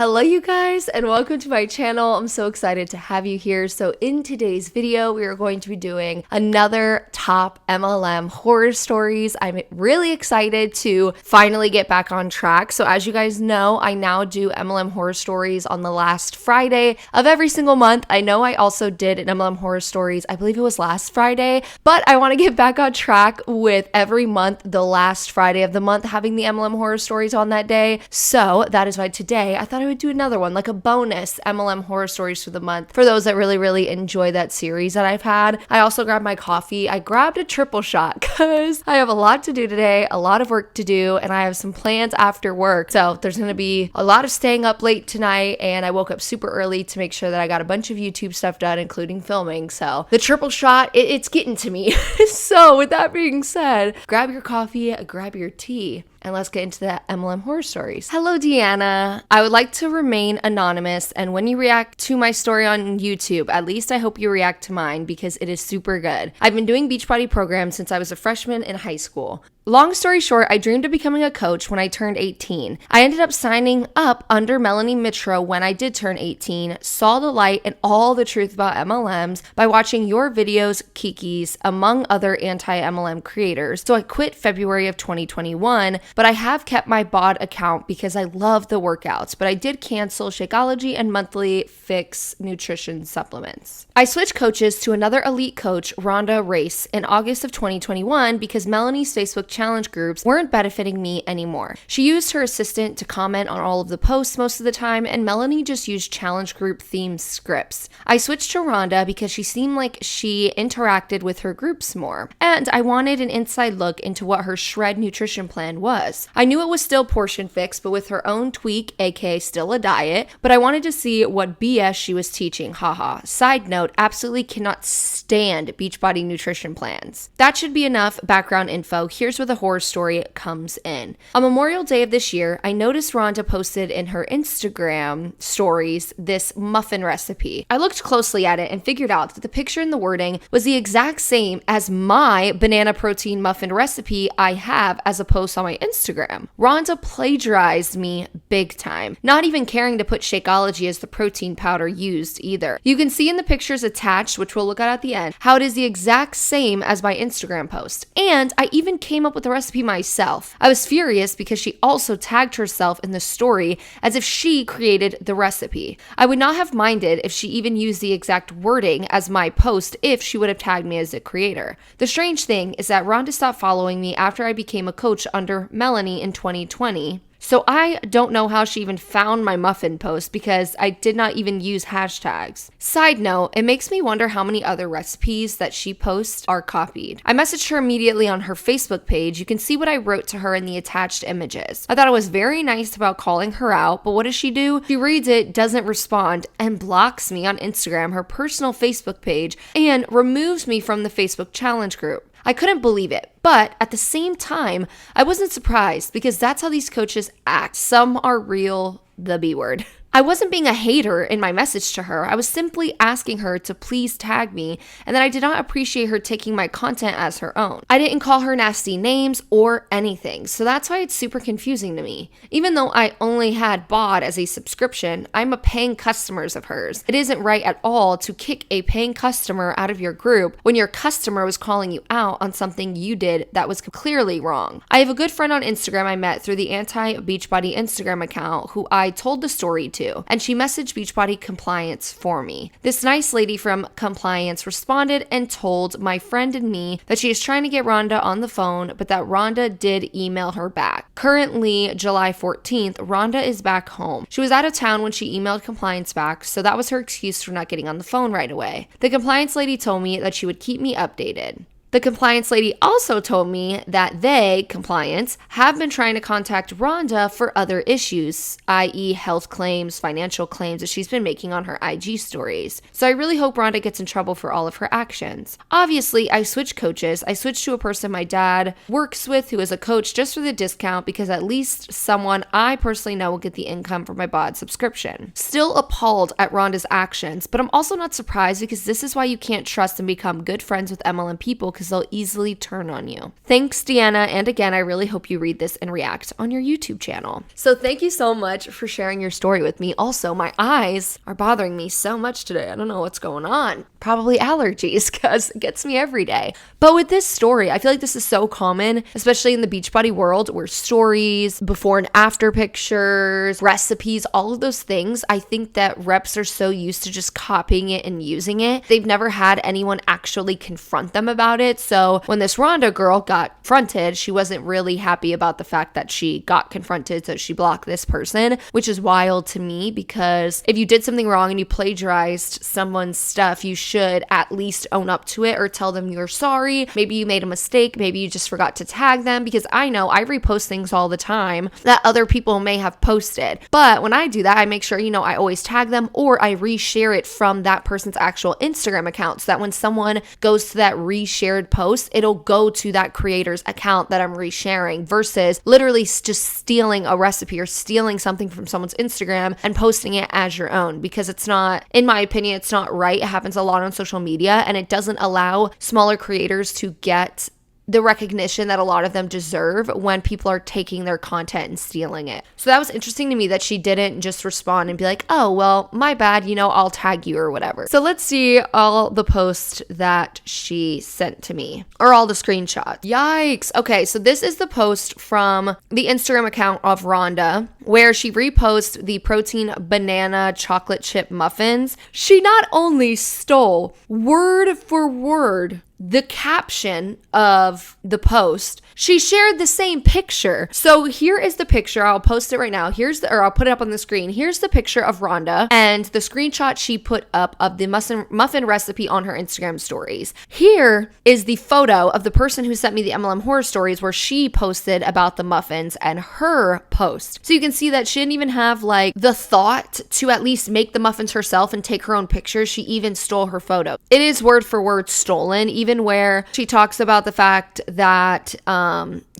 Hello you guys and welcome to my channel. I'm so excited to have you here. So in today's video, we are going to be doing another top MLM horror stories. I'm really excited to finally get back on track. So as you guys know, I now do MLM horror stories on the last Friday of every single month. I know I also did an MLM horror stories, I believe it was last Friday, but I want to get back on track with every month, the last Friday of the month, having the MLM horror stories on that day. So that is why today I thought I would do another one, like a bonus MLM horror stories for the month for those that really enjoy that series that I've had. I also grabbed my coffee. I grabbed a triple shot because I have a lot to do today, a lot of work to do, and I have some plans after work. So there's going to be a lot of staying up late tonight, and I woke up super early to make sure that I got a bunch of YouTube stuff done, including filming. So the triple shot, it's getting to me. So with that being said, grab your coffee, grab your tea, and let's get into the MLM horror stories. Hello, Deanna. I would like to remain anonymous, and when you react to my story on YouTube, at least I hope you react to mine because it is super good. I've been doing Beachbody programs since I was a freshman in high school. Long story short, I dreamed of becoming a coach when I turned 18. I ended up signing up under Melanie Mitro when I did turn 18, saw the light and all the truth about MLMs by watching your videos, Kiki's, among other anti-MLM creators. So I quit February of 2021, but I have kept my bod account because I love the workouts, but I did cancel Shakeology and monthly Fix nutrition supplements. I switched coaches to another elite coach, Rhonda Race, in August of 2021 because Melanie's Facebook challenge groups weren't benefiting me anymore. She used her assistant to comment on all of the posts most of the time, and Melanie just used challenge group themed scripts. I switched to Rhonda because she seemed like she interacted with her groups more, and I wanted an inside look into what her shred nutrition plan was. I knew it was still portion fixed, but with her own tweak, aka still a diet, but I wanted to see what BS she was teaching, haha. Side note, absolutely cannot stand Beachbody nutrition plans. That should be enough background info. Here's where the horror story comes in. On Memorial Day of this year, I noticed Rhonda posted in her Instagram stories this muffin recipe. I looked closely at it and figured out that the picture and the wording was the exact same as my banana protein muffin recipe I have as a post on my Instagram. Rhonda plagiarized me big time, not even caring to put Shakeology as the protein powder used either. You can see in the pictures attached, which we'll look at the end, how it is the exact same as my Instagram post. And I even came up with the recipe myself. I was furious because she also tagged herself in the story as if she created the recipe. I would not have minded if she even used the exact wording as my post if she would have tagged me as the creator. The strange thing is that Rhonda stopped following me after I became a coach under Melanie in 2020. So I don't know how she even found my muffin post because I did not even use hashtags. Side note, it makes me wonder how many other recipes that she posts are copied. I messaged her immediately on her Facebook page. You can see what I wrote to her in the attached images. I thought it was very nice about calling her out, but what does she do? She reads it, doesn't respond, and blocks me on Instagram, her personal Facebook page, and removes me from the Facebook challenge group. I couldn't believe it, but at the same time, I wasn't surprised because that's how these coaches act. Some are real, the B word. I wasn't being a hater in my message to her. I was simply asking her to please tag me, and that I did not appreciate her taking my content as her own. I didn't call her nasty names or anything, so that's why it's super confusing to me. Even though I only had BOD as a subscription, I'm a paying customer of hers. It isn't right at all to kick a paying customer out of your group when your customer was calling you out on something you did that was clearly wrong. I have a good friend on Instagram I met through the anti-Beachbody Instagram account who I told the story to, and she messaged Beachbody compliance for me. This nice lady from compliance responded and told my friend and me that she is trying to get Rhonda on the phone, but that Rhonda did email her back. Currently, July 14th, Rhonda is back home. She was out of town when she emailed compliance back, so that was her excuse for not getting on the phone right away. The compliance lady told me that she would keep me updated. The compliance lady also told me that they, compliance, have been trying to contact Rhonda for other issues, i.e. health claims, financial claims that she's been making on her IG stories. So I really hope Rhonda gets in trouble for all of her actions. Obviously, I switched coaches. I switched to a person my dad works with who is a coach just for the discount because at least someone I personally know will get the income from my BOD subscription. Still appalled at Rhonda's actions, but I'm also not surprised because this is why you can't trust and become good friends with MLM people because they'll easily turn on you. Thanks, Deanna. And again, I really hope you read this and react on your YouTube channel. So thank you so much for sharing your story with me. Also, my eyes are bothering me so much today. I don't know what's going on. Probably allergies, because it gets me every day. But with this story, I feel like this is so common, especially in the Beachbody world, where stories, before and after pictures, recipes, all of those things, I think that reps are so used to just copying it and using it. They've never had anyone actually confront them about it. So when this Rhonda girl got confronted, she wasn't really happy about the fact that she got confronted, so she blocked this person, which is wild to me, because if you did something wrong and you plagiarized someone's stuff, you should at least own up to it or tell them you're sorry. Maybe you made a mistake. Maybe you just forgot to tag them, because I know I repost things all the time that other people may have posted. But when I do that, I make sure, I always tag them, or I reshare it from that person's actual Instagram account, so that when someone goes to that reshared post, it'll go to that creator's account that I'm resharing, versus literally just stealing a recipe or stealing something from someone's Instagram and posting it as your own, because it's not, in my opinion, it's not right. It happens a lot on social media, and it doesn't allow smaller creators to get the recognition that a lot of them deserve when people are taking their content and stealing it. So that was interesting to me that she didn't just respond and be like, oh, well, my bad, I'll tag you or whatever. So let's see all the posts that she sent to me, or all the screenshots. Yikes. Okay, so this is the post from the Instagram account of Rhonda, where she reposts the protein banana chocolate chip muffins. She not only stole word for word the caption of the post, she shared the same picture. So here is the picture. I'll post it right now. I'll put it up on the screen. Here's the picture of Rhonda and the screenshot she put up of the muffin recipe on her Instagram stories. Here is the photo of the person who sent me the MLM horror stories, where she posted about the muffins and her post. So you can see that she didn't even have the thought to at least make the muffins herself and take her own pictures. She even stole her photo. It is word for word stolen, even where she talks about the fact that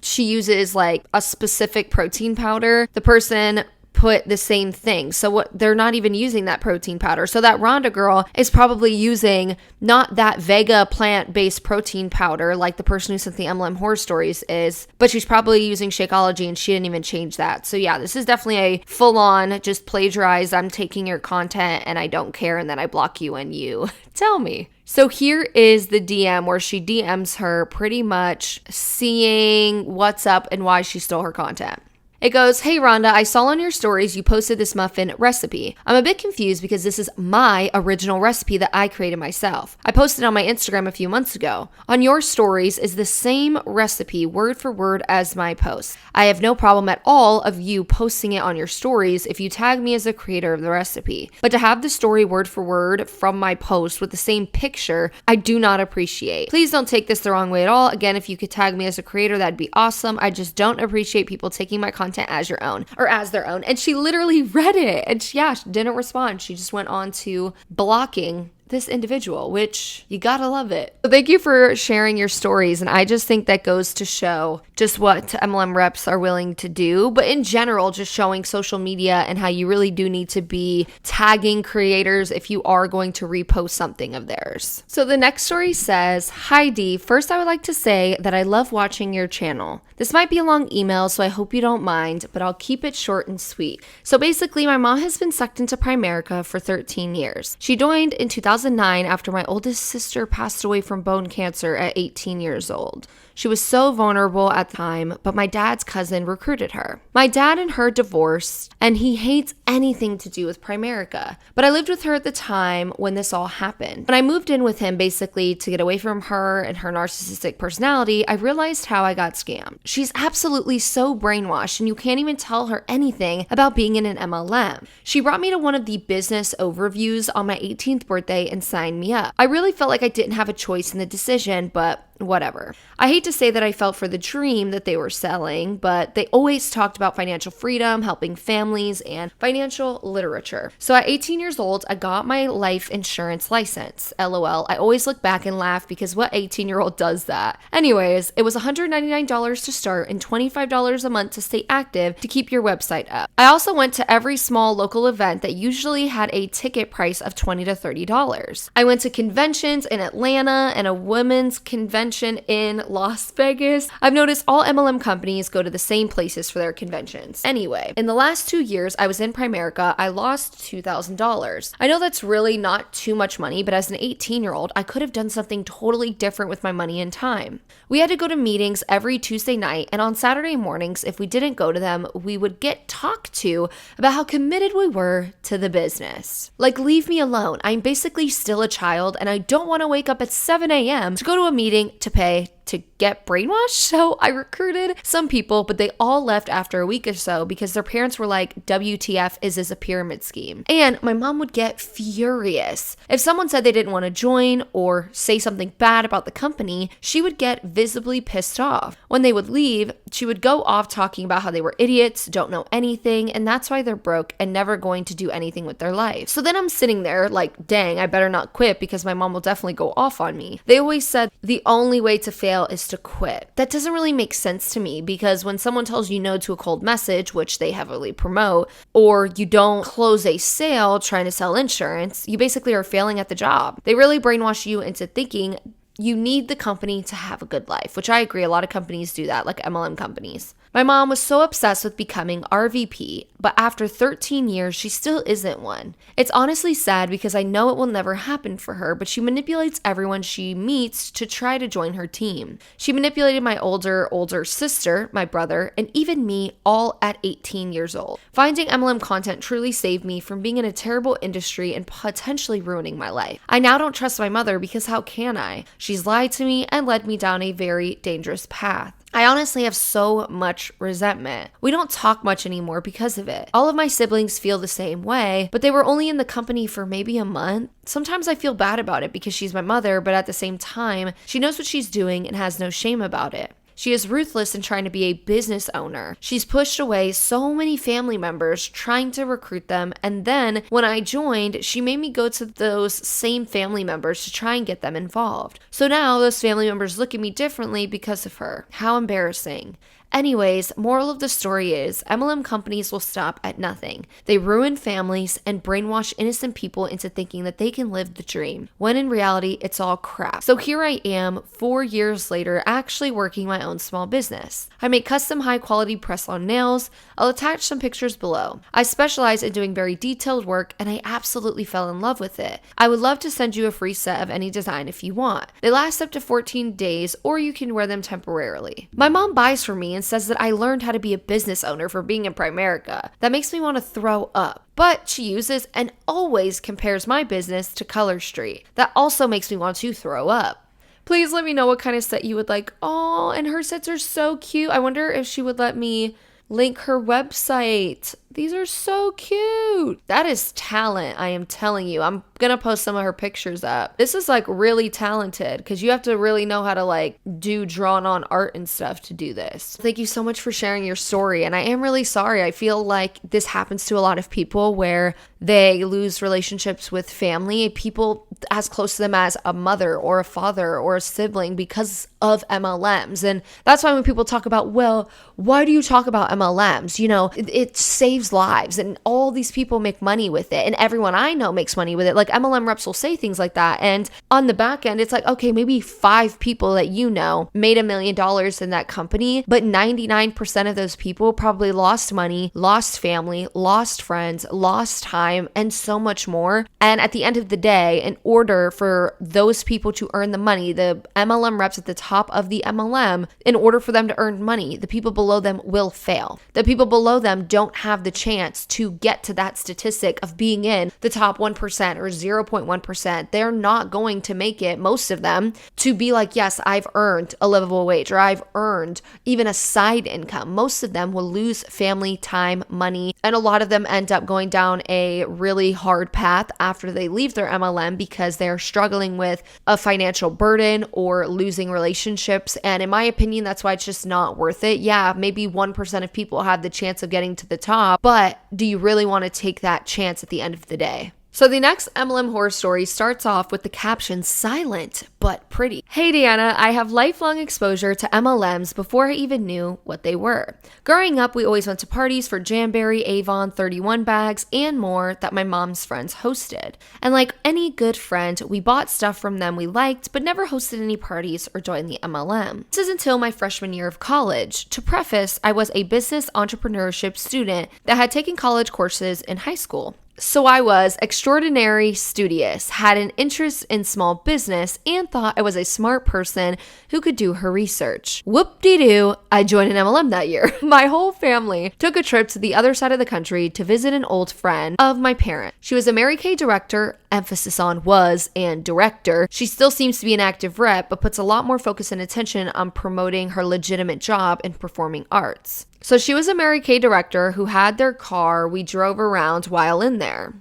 she uses a specific protein powder. The person put the same thing. So they're not even using that protein powder. So that Rhonda girl is probably using not that Vega plant-based protein powder like the person who sent the MLM horror stories is, but she's probably using Shakeology, and she didn't even change that. So yeah, this is definitely a full-on just plagiarize. I'm taking your content and I don't care, and then I block you and you tell me. So here is the DM where she DMs her, pretty much seeing what's up and why she stole her content. It goes, hey Rhonda, I saw on your stories you posted this muffin recipe. I'm a bit confused because this is my original recipe that I created myself. I posted on my Instagram a few months ago. On your stories is the same recipe word for word as my post. I have no problem at all of you posting it on your stories if you tag me as a creator of the recipe. But to have the story word for word from my post with the same picture, I do not appreciate. Please don't take this the wrong way at all. Again, if you could tag me as a creator, that'd be awesome. I just don't appreciate people taking my content as your own, or as their own. And she literally read it, and she didn't respond. She just went on to blocking this individual, which you gotta love it. So thank you for sharing your stories. And I just think that goes to show just what MLM reps are willing to do. But in general, just showing social media and how you really do need to be tagging creators if you are going to repost something of theirs. So the next story says, hi Dee, first I would like to say that I love watching your channel. This might be a long email, so I hope you don't mind, but I'll keep it short and sweet. So basically, my mom has been sucked into Primerica for 13 years. She joined in 2009 after my oldest sister passed away from bone cancer at 18 years old. She was so vulnerable at the time, but my dad's cousin recruited her. My dad and her divorced, and he hates anything to do with Primerica. But I lived with her at the time when this all happened. When I moved in with him basically to get away from her and her narcissistic personality, I realized how I got scammed. She's absolutely so brainwashed, and you can't even tell her anything about being in an MLM. She brought me to one of the business overviews on my 18th birthday and signed me up. I really felt like I didn't have a choice in the decision, but whatever. I hate to say that I felt for the dream that they were selling, but they always talked about financial freedom, helping families, and financial literature. So at 18 years old, I got my life insurance license. LOL. I always look back and laugh because what 18-year-old does that? Anyways, it was $199 to to start and $25 a month to stay active to keep your website up. I also went to every small local event that usually had a ticket price of $20 to $30. I went to conventions in Atlanta and a women's convention in Las Vegas. I've noticed all MLM companies go to the same places for their conventions. Anyway, in the last 2 years I was in Primerica, I lost $2,000. I know that's really not too much money, but as an 18-year-old, I could have done something totally different with my money and time. We had to go to meetings every Tuesday night, and on Saturday mornings, if we didn't go to them, we would get talked to about how committed we were to the business. Like, leave me alone. I'm basically still a child, and I don't want to wake up at 7 a.m. to go to a meeting to pay to get brainwashed. So I recruited some people, but they all left after a week or so because their parents were like, WTF, is this a pyramid scheme? And my mom would get furious. If someone said they didn't want to join or say something bad about the company, she would get visibly pissed off. When they would leave, she would go off talking about how they were idiots, don't know anything, and that's why they're broke and never going to do anything with their life. So then I'm sitting there like, dang, I better not quit because my mom will definitely go off on me. They always said the only way to fail is to quit. That doesn't really make sense to me because when someone tells you no to a cold message, which they heavily promote, or you don't close a sale trying to sell insurance, you basically are failing at the job. They really brainwash you into thinking you need the company to have a good life, which I agree. A lot of companies do that, like MLM companies. My mom was so obsessed with becoming RVP, but after 13 years, she still isn't one. It's honestly sad because I know it will never happen for her, but she manipulates everyone she meets to try to join her team. She manipulated my older sister, my brother, and even me, all at 18 years old. Finding MLM content truly saved me from being in a terrible industry and potentially ruining my life. I now don't trust my mother because how can I? She's lied to me and led me down a very dangerous path. I honestly have so much resentment. We don't talk much anymore because of it. All of my siblings feel the same way, but they were only in the company for maybe a month. Sometimes I feel bad about it because she's my mother, but at the same time, she knows what she's doing and has no shame about it. She is ruthless in trying to be a business owner. She's pushed away so many family members trying to recruit them, and then when I joined, she made me go to those same family members to try and get them involved. So now those family members look at me differently because of her. How embarrassing. Anyways, moral of the story is MLM companies will stop at nothing. They ruin families and brainwash innocent people into thinking that they can live the dream, when in reality, it's all crap. So here I am, 4 years later, actually working my own small business. I make custom high-quality press-on nails. I'll attach some pictures below. I specialize in doing very detailed work, and I absolutely fell in love with it. I would love to send you a free set of any design if you want. They last up to 14 days, or you can wear them temporarily. My mom buys from me and says that I learned how to be a business owner for being in Primerica. That makes me want to throw up. But she uses and always compares my business to Color Street. That also makes me want to throw up. Please let me know what kind of set you would like. Oh, and her sets are so cute. I wonder if she would let me link her website. These are so cute. That is talent, I am telling you. I'm gonna post some of her pictures up. This is like really talented because you have to really know how to like do drawn on art and stuff to do this. Thank you so much for sharing your story. And I am really sorry. I feel like this happens to a lot of people where they lose relationships with family, people as close to them as a mother or a father or a sibling because of MLMs. And that's why when people talk about, well, why do you talk about MLMs? You know, it saves lives and all these people make money with it. And everyone I know makes money with it. Like MLM reps will say things like that. And on the back end, it's like, okay, maybe 5 people that you know made $1 million in that company, but 99% of those people probably lost money, lost family, lost friends, lost time, and so much more. And at the end of the day, in order for those people to earn the money, the MLM reps at the top of the MLM, in order for them to earn money, the people below them will fail. The people below them don't have the chance to get to that statistic of being in the top 1% or 0.1%. They're not going to make it, most of them, to be like, yes, I've earned a livable wage or I've earned even a side income. Most of them will lose family, time, money, and a lot of them end up going down a really hard path after they leave their MLM because they're struggling with a financial burden or losing relationships. And in my opinion, that's why it's just not worth it. Yeah, maybe 1% of people have the chance of getting to the top, but do you really want to take that chance at the end of the day? So the next MLM horror story starts off with the caption, "Silent but pretty." Hey Deanna, I have lifelong exposure to MLMs before I even knew what they were. Growing up, we always went to parties for Jamberry, Avon, 31 bags, and more that my mom's friends hosted. And like any good friend, we bought stuff from them we liked, but never hosted any parties or joined the MLM. This is until my freshman year of college. To preface, I was a business entrepreneurship student that had taken college courses in high school. So I was extraordinary studious, had an interest in small business, and thought I was a smart person who could do her research. Whoop-de-doo, I joined an MLM that year. My whole family took a trip to the other side of the country to visit an old friend of my parent. She was a Mary Kay director, emphasis on was and director. She still seems to be an active rep, but puts a lot more focus and attention on promoting her legitimate job in performing arts. So she was a Mary Kay director who had their car we drove around while in there.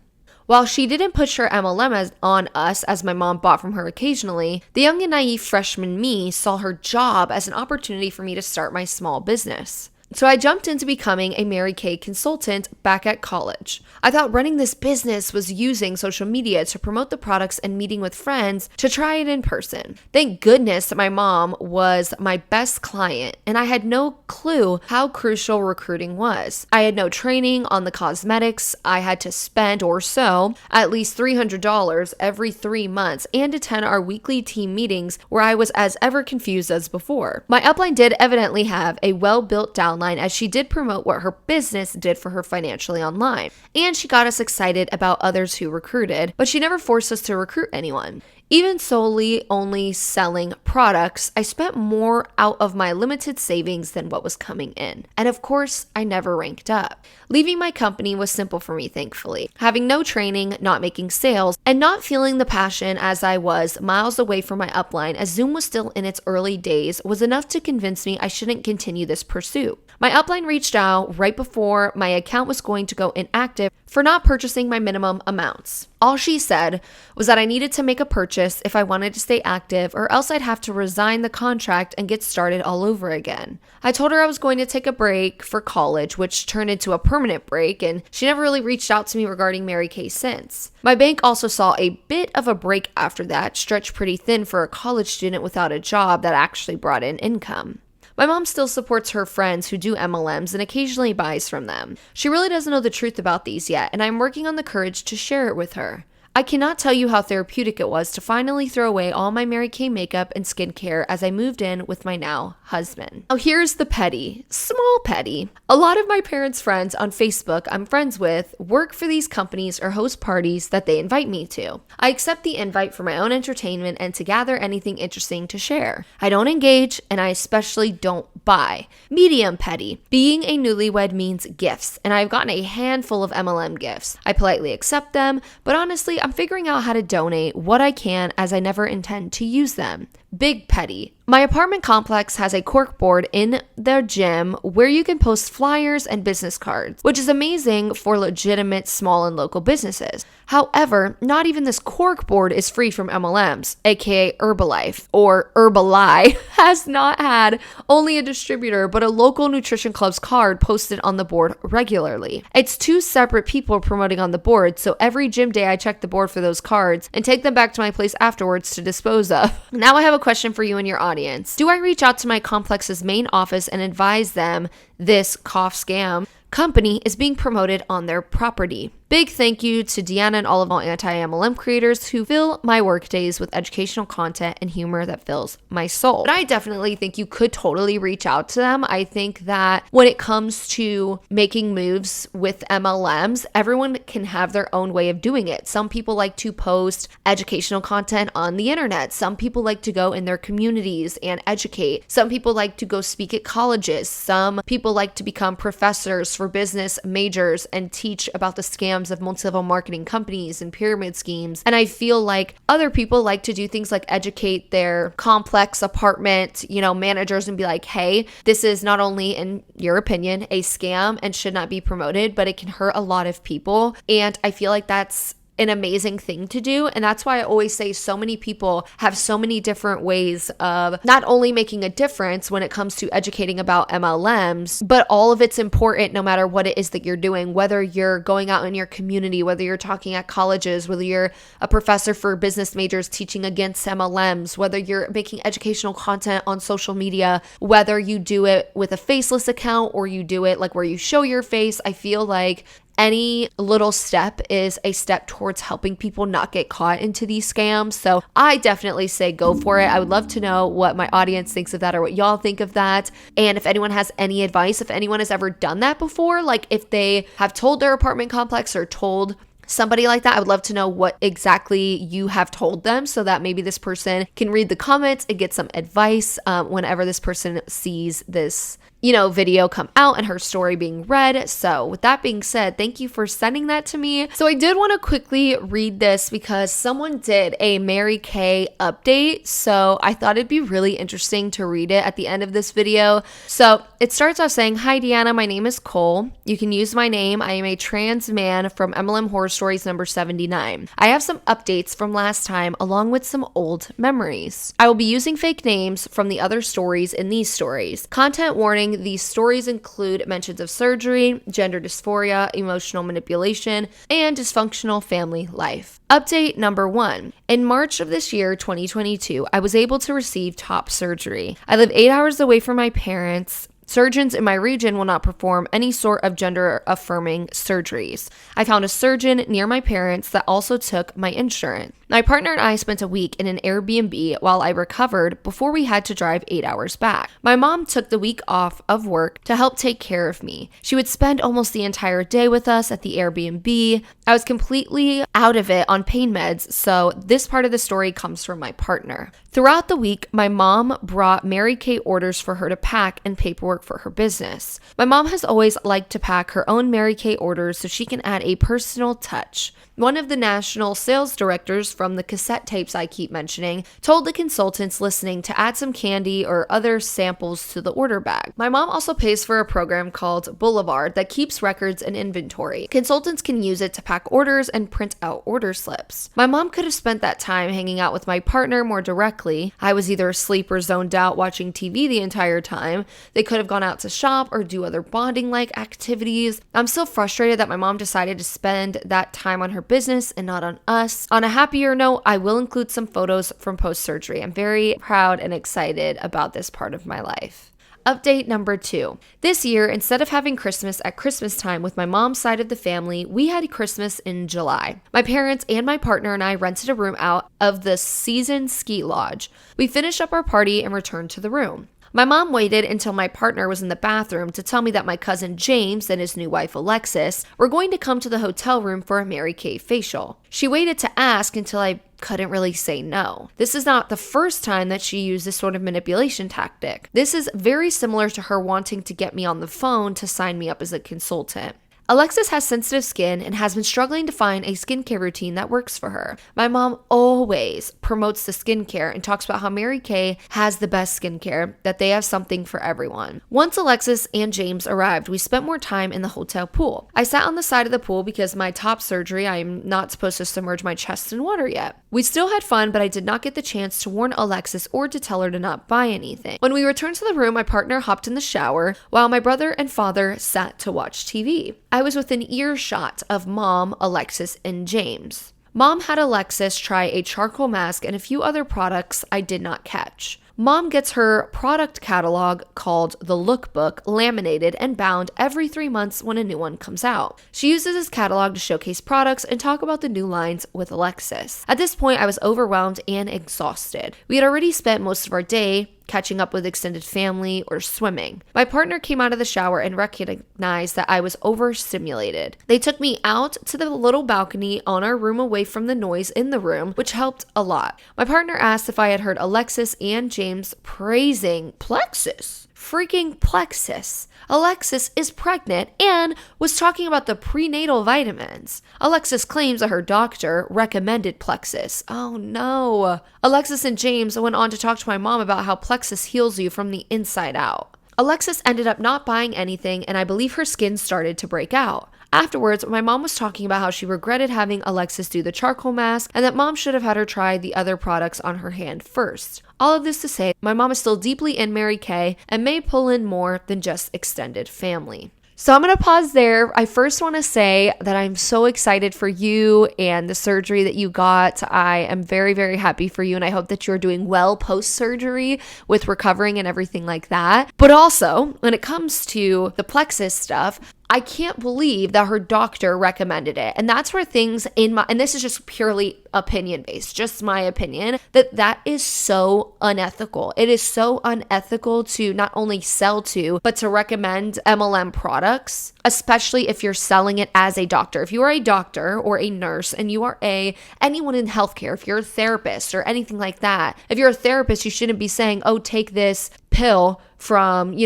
While she didn't push her MLM on us, as my mom bought from her occasionally, the young and naive freshman me saw her job as an opportunity for me to start my small business. So I jumped into becoming a Mary Kay consultant back at college. I thought running this business was using social media to promote the products and meeting with friends to try it in person. Thank goodness that my mom was my best client and I had no clue how crucial recruiting was. I had no training on the cosmetics. I had to spend or so at least $300 every 3 months and attend our weekly team meetings where I was as ever confused as before. My upline did evidently have a well-built downline as she did promote what her business did for her financially online. And she got us excited about others who recruited, but she never forced us to recruit anyone. Even solely only selling products, I spent more out of my limited savings than what was coming in. And of course, I never ranked up. Leaving my company was simple for me, thankfully. Having no training, not making sales, and not feeling the passion as I was miles away from my upline as Zoom was still in its early days was enough to convince me I shouldn't continue this pursuit. My upline reached out right before my account was going to go inactive for not purchasing my minimum amounts. All she said was that I needed to make a purchase if I wanted to stay active or else I'd have to resign the contract and get started all over again. I told her I was going to take a break for college, which turned into a permanent break, and she never really reached out to me regarding Mary Kay since. My bank also saw a bit of a break after that, stretched pretty thin for a college student without a job that actually brought in income. My mom still supports her friends who do MLMs and occasionally buys from them. She really doesn't know the truth about these yet, and I'm working on the courage to share it with her. I cannot tell you how therapeutic it was to finally throw away all my Mary Kay makeup and skincare as I moved in with my now husband. Now here's the petty, small petty. A lot of my parents' friends on Facebook I'm friends with work for these companies or host parties that they invite me to. I accept the invite for my own entertainment and to gather anything interesting to share. I don't engage and I especially don't buy. Medium petty. Being a newlywed means gifts, and I've gotten a handful of MLM gifts. I politely accept them, but honestly, I'm figuring out how to donate what I can as I never intend to use them. Big petty. My apartment complex has a cork board in their gym where you can post flyers and business cards, which is amazing for legitimate small and local businesses. However, not even this cork board is free from MLMs, aka Herbalife, or Herbali has not had only a distributor but a local nutrition club's card posted on the board regularly. It's 2 separate people promoting on the board, so every gym day I check the board for those cards and take them back to my place afterwards to dispose of. Now I have a question for you and your audience. Do I reach out to my complex's main office and advise them this cough scam company is being promoted on their property? Big thank you to Deanna and all anti-MLM creators who fill my work days with educational content and humor that fills my soul. But I definitely think you could totally reach out to them. I think that when it comes to making moves with MLMs, everyone can have their own way of doing it. Some people like to post educational content on the internet. Some people like to go in their communities and educate. Some people like to go speak at colleges. Some people like to become professors for business majors and teach about the scams of multi-level marketing companies and pyramid schemes. And I feel like other people like to do things like educate their complex apartment, managers and be like, hey, this is not only, in your opinion, a scam and should not be promoted, but it can hurt a lot of people. And I feel like that's an amazing thing to do. And that's why I always say so many people have so many different ways of not only making a difference when it comes to educating about MLMs, but all of it's important no matter what it is that you're doing, whether you're going out in your community, whether you're talking at colleges, whether you're a professor for business majors teaching against MLMs, whether you're making educational content on social media, whether you do it with a faceless account or you do it like where you show your face. I feel like any little step is a step towards helping people not get caught into these scams. So I definitely say go for it. I would love to know what my audience thinks of that or what y'all think of that. And if anyone has any advice, if anyone has ever done that before, like if they have told their apartment complex or told somebody like that, I would love to know what exactly you have told them so that maybe this person can read the comments and get some advice whenever this person sees this video come out and her story being read. So with that being said, thank you for sending that to me. So I did want to quickly read this because someone did a Mary Kay update. So I thought it'd be really interesting to read it at the end of this video. So it starts off saying, "Hi Deanna, my name is Cole. You can use my name. I am a trans man from MLM Horror Stories number 79. I have some updates from last time along with some old memories. I will be using fake names from the other stories in these stories. Content warning, these stories include mentions of surgery, gender dysphoria, emotional manipulation, and dysfunctional family life. Update number 1. In March of this year, 2022, I was able to receive top surgery. I live 8 hours away from my parents. Surgeons in my region will not perform any sort of gender-affirming surgeries. I found a surgeon near my parents that also took my insurance. My partner and I spent a week in an Airbnb while I recovered before we had to drive 8 hours back. My mom took the week off of work to help take care of me. She would spend almost the entire day with us at the Airbnb. I was completely out of it on pain meds, so this part of the story comes from my partner. Throughout the week, my mom brought Mary Kay orders for her to pack and paperwork for her business. My mom has always liked to pack her own Mary Kay orders so she can add a personal touch. One of the national sales directors from the cassette tapes I keep mentioning told the consultants listening to add some candy or other samples to the order bag. My mom also pays for a program called Boulevard that keeps records and inventory. Consultants can use it to pack orders and print out order slips. My mom could have spent that time hanging out with my partner more directly. I was either asleep or zoned out watching TV the entire time. They could have gone out to shop or do other bonding-like activities. I'm still frustrated that my mom decided to spend that time on her business and not on us. On a happier note, I will include some photos from post-surgery. I'm very proud and excited about this part of my life. Update number 2. This year, instead of having Christmas at Christmas time with my mom's side of the family, we had Christmas in July. My parents and my partner and I rented a room out of the Season Ski Lodge. We finished up our party and returned to the room. My mom waited until my partner was in the bathroom to tell me that my cousin James and his new wife Alexis were going to come to the hotel room for a Mary Kay facial. She waited to ask until I couldn't really say no. This is not the first time that she used this sort of manipulation tactic. This is very similar to her wanting to get me on the phone to sign me up as a consultant. Alexis has sensitive skin and has been struggling to find a skincare routine that works for her. My mom always promotes the skincare and talks about how Mary Kay has the best skincare, that they have something for everyone. Once Alexis and James arrived, we spent more time in the hotel pool. I sat on the side of the pool because my top surgery, I am not supposed to submerge my chest in water yet. We still had fun, but I did not get the chance to warn Alexis or to tell her to not buy anything. When we returned to the room, my partner hopped in the shower while my brother and father sat to watch TV. I was within earshot of Mom, Alexis, and James. Mom had Alexis try a charcoal mask and a few other products I did not catch. Mom gets her product catalog called the Lookbook laminated and bound every 3 months when a new one comes out. She uses this catalog to showcase products and talk about the new lines with Alexis. At this point, I was overwhelmed and exhausted. We had already spent most of our day catching up with extended family or swimming. My partner came out of the shower and recognized that I was overstimulated. They took me out to the little balcony on our room away from the noise in the room, which helped a lot. My partner asked if I had heard Alexis and James praising Plexus. Freaking Plexus. Alexis is pregnant and was talking about the prenatal vitamins. Alexis claims that her doctor recommended Plexus. Oh no. Alexis and James went on to talk to my mom about how Plexus heals you from the inside out. Alexis ended up not buying anything, and I believe her skin started to break out. Afterwards, my mom was talking about how she regretted having Alexis do the charcoal mask and that mom should have had her try the other products on her hand first. All of this to say, my mom is still deeply in Mary Kay and may pull in more than just extended family. So I'm going to pause there. I first want to say that I'm so excited for you and the surgery that you got. I am very, very happy for you, and I hope that you're doing well post-surgery with recovering and everything like that. But also, when it comes to the Plexus stuff, I can't believe that her doctor recommended it. And that's where things and this is just purely opinion based, just my opinion, that is so unethical. It is so unethical to not only sell to, but to recommend MLM products, especially if you're selling it as a doctor. If you are a doctor or a nurse and you are anyone in healthcare, if you're a therapist or anything like that, if you're a therapist, you shouldn't be saying, oh, take this pill from,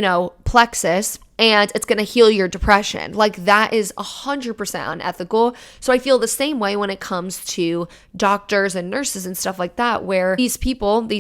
Plexus and it's going to heal your depression. Like, that is 100% unethical. So I feel the same way when it comes to doctors and nurses and stuff like that, where these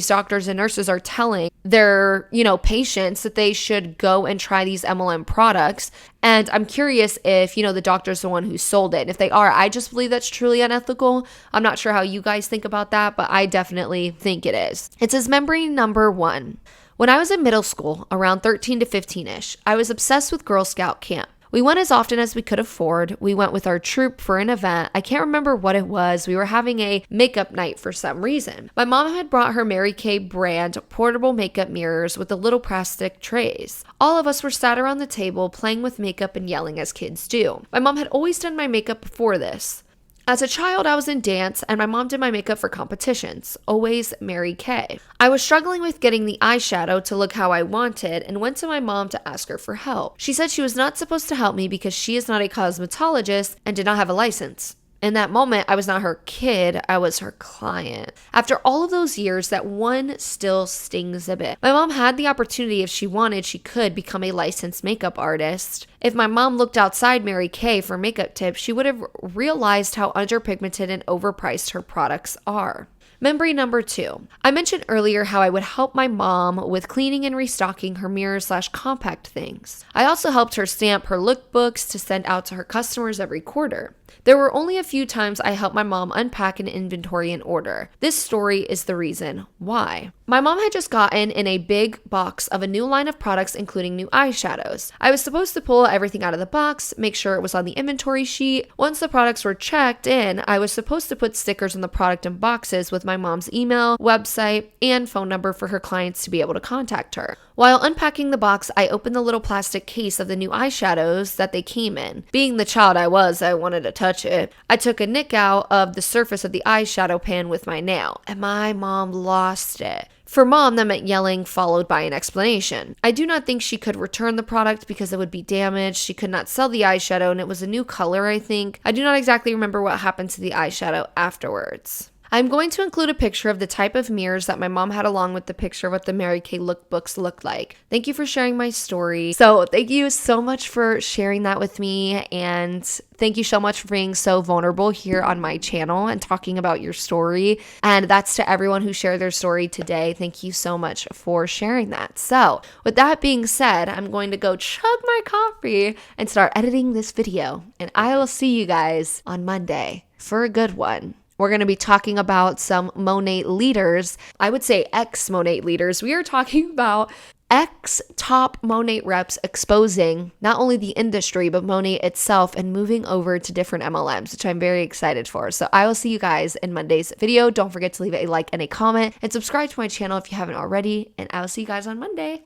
doctors and nurses are telling their, patients that they should go and try these MLM products. And I'm curious if, the doctor's the one who sold it. And if they are, I just believe that's truly unethical. I'm not sure how you guys think about that, but I definitely think it is. It says memory number 1. When I was in middle school, around 13 to 15-ish, I was obsessed with Girl Scout camp. We went as often as we could afford. We went with our troop for an event. I can't remember what it was. We were having a makeup night for some reason. My mom had brought her Mary Kay brand portable makeup mirrors with the little plastic trays. All of us were sat around the table playing with makeup and yelling as kids do. My mom had always done my makeup before this. As a child, I was in dance, and my mom did my makeup for competitions, always Mary Kay. I was struggling with getting the eyeshadow to look how I wanted and went to my mom to ask her for help. She said she was not supposed to help me because she is not a cosmetologist and did not have a license. In that moment, I was not her kid, I was her client. After all of those years, that one still stings a bit. My mom had the opportunity, if she wanted, she could become a licensed makeup artist. If my mom looked outside Mary Kay for makeup tips, she would have realized how underpigmented and overpriced her products are. Memory number 2. I mentioned earlier how I would help my mom with cleaning and restocking her mirror/compact things. I also helped her stamp her lookbooks to send out to her customers every quarter. There were only a few times I helped my mom unpack an inventory in order. This story is the reason why. My mom had just gotten in a big box of a new line of products, including new eyeshadows. I was supposed to pull everything out of the box, make sure it was on the inventory sheet. Once the products were checked in, I was supposed to put stickers on the product in boxes with my mom's email, website, and phone number for her clients to be able to contact her. While unpacking the box, I opened the little plastic case of the new eyeshadows that they came in. Being the child I was, I wanted to touch it. I took a nick out of the surface of the eyeshadow pan with my nail, and my mom lost it. For mom, that meant yelling followed by an explanation. I do not think she could return the product because it would be damaged. She could not sell the eyeshadow, and it was a new color, I think. I do not exactly remember what happened to the eyeshadow afterwards. I'm going to include a picture of the type of mirrors that my mom had along with the picture of what the Mary Kay lookbooks looked like. Thank you for sharing my story. So thank you so much for sharing that with me, and thank you so much for being so vulnerable here on my channel and talking about your story. And that's to everyone who shared their story today. Thank you so much for sharing that. So with that being said, I'm going to go chug my coffee and start editing this video. And I will see you guys on Monday for a good one. We're going to be talking about some Monat leaders. I would say ex-Monat leaders. We are talking about ex-top Monat reps exposing not only the industry, but Monat itself and moving over to different MLMs, which I'm very excited for. So I will see you guys in Monday's video. Don't forget to leave a like and a comment and subscribe to my channel if you haven't already. And I will see you guys on Monday.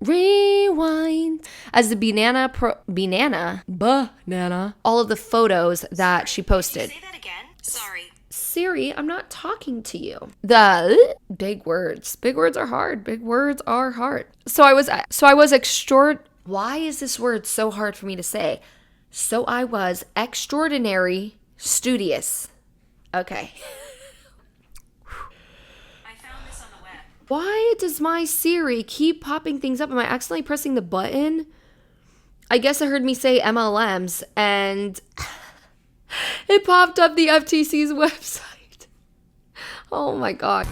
Rewind. As the banana, all of the photos that she posted. Say that again? Sorry. Siri, I'm not talking to you. The big words. Big words are hard. Big words are hard. So I was why is this word so hard for me to say? So I was extraordinary studious. Okay. I found this on the web. Why does my Siri keep popping things up? Am I accidentally pressing the button? I guess I heard me say MLMs and it popped up the FTC's website. Oh my God.